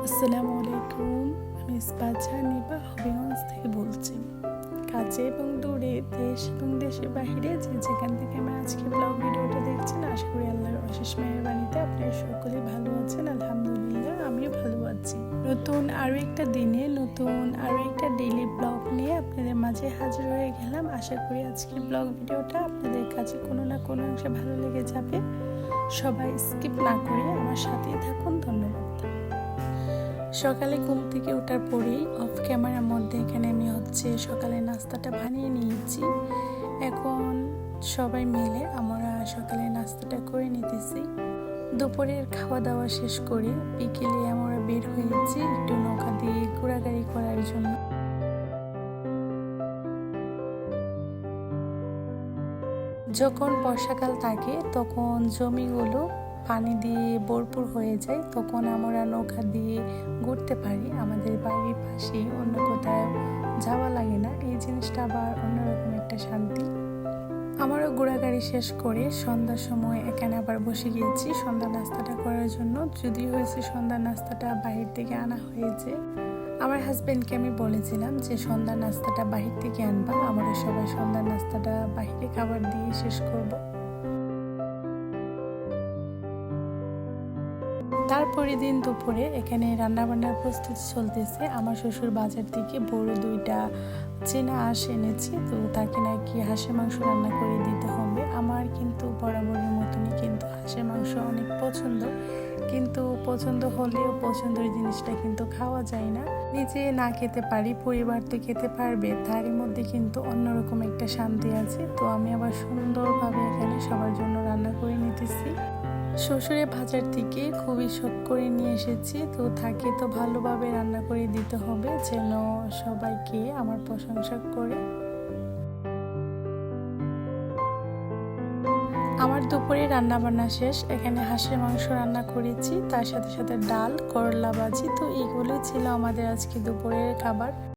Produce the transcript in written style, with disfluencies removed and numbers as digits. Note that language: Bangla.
আসসালামু আলাইকুম। আমি ইসপাত নিবা হবিগঞ্জ থেকে বলছি। কাছে এবং দূরে, দেশ এবং দেশের বাহিরে যে যেখান থেকে আমার আজকে ব্লগ ভিডিওটা দেখছেন, আশা করি আল্লাহর অশেষ মেহেরবানিতে আপনারা সকলেই ভালো আছেন। আলহামদুলিল্লাহ, আমিও ভালো আছি। নতুন আরও একটা দিনে নতুন আরও একটা ডেইলি ব্লগ নিয়ে আপনাদের মাঝে হাজির হয়ে গেলাম। আশা করি আজকের ব্লগ ভিডিওটা আপনাদের কাছে কোনো না কোনো অংশে ভালো লেগে যাবে। সবাই স্কিপ না করে আমার সাথেই থাকুন। ধন্যবাদ। সকালে ঘুম থেকে ওঠার পরেই অফ ক্যামেরার মধ্যে এখানে আমি সকালে নাস্তাটা বানিয়ে নিয়েছি। এখন সবাই মিলে আমরা সকালে নাস্তাটা করে নিতেছি। দুপুরের খাওয়া দাওয়া শেষ করে বিকেলে আমরা বের হয়েছি একটু নৌকা দিয়ে ঘোরাঘুরি করার জন্য। যখন বর্ষাকাল থাকে তখন জমিগুলো পানি দিয়ে ভরপুর হয়ে যায়, তখন আমরা নৌকা দিয়ে ঘুরতে পারি। আমাদের বাড়ির পাশে অন্য কোথাও যাওয়া লাগে না। এই জিনিসটা আবার অন্যরকম একটা শান্তি। আমারও ঘোরাঘুরি শেষ করে সন্ধ্যার সময় এখানে আবার বসে গিয়েছি সন্ধ্যা নাস্তাটা করার জন্য। যদি হয়েছে সন্ধ্যা নাস্তাটা বাহির থেকে আনা হয়েছে। আমার হাজব্যান্ডকে আমি বলেছিলাম যে সন্ধ্যা নাস্তাটা বাহির থেকে আনবা, আমরা সবাই সন্ধ্যা নাস্তাটা বাহিরে খাবার দিয়ে শেষ করব। তারপরের দিন দুপুরে এখানে রান্নাবান্নার প্রস্তুতি চলতেছে। আমার শ্বশুর বাজার থেকে বড় 2টা চেনা হাঁস এনেছি, তো তাকে নাকি হাঁসের মাংস রান্না করে দিতে হবে। আমার কিন্তু বরাবরের মতনই কিন্তু হাঁসের মাংস অনেক পছন্দ, কিন্তু পছন্দ হলেও পছন্দের জিনিসটা কিন্তু খাওয়া যায় না। নিজে না খেতে পারি, পরিবার তো খেতে পারবে, তারই মধ্যে কিন্তু অন্যরকম একটা শান্তি আছে। তো আমি আবার সুন্দরভাবে এখানে সবার জন্য রান্না করে নিতেছি। শ্বশুরের বাজার থেকে খুবই শখ করে নিয়ে এসেছি, তো তাকে তো ভালোভাবে রান্না করে দিতে হবে যেন সবাইকে আমার প্রশংসা করে। আমার দুপুরে রান্না বান্না শেষ। এখানে হাঁসের মাংস রান্না করেছি, তার সাথে সাথে ডাল, করলা ভাজি। তো এইগুলোই ছিল আমাদের আজকে দুপুরের খাবার।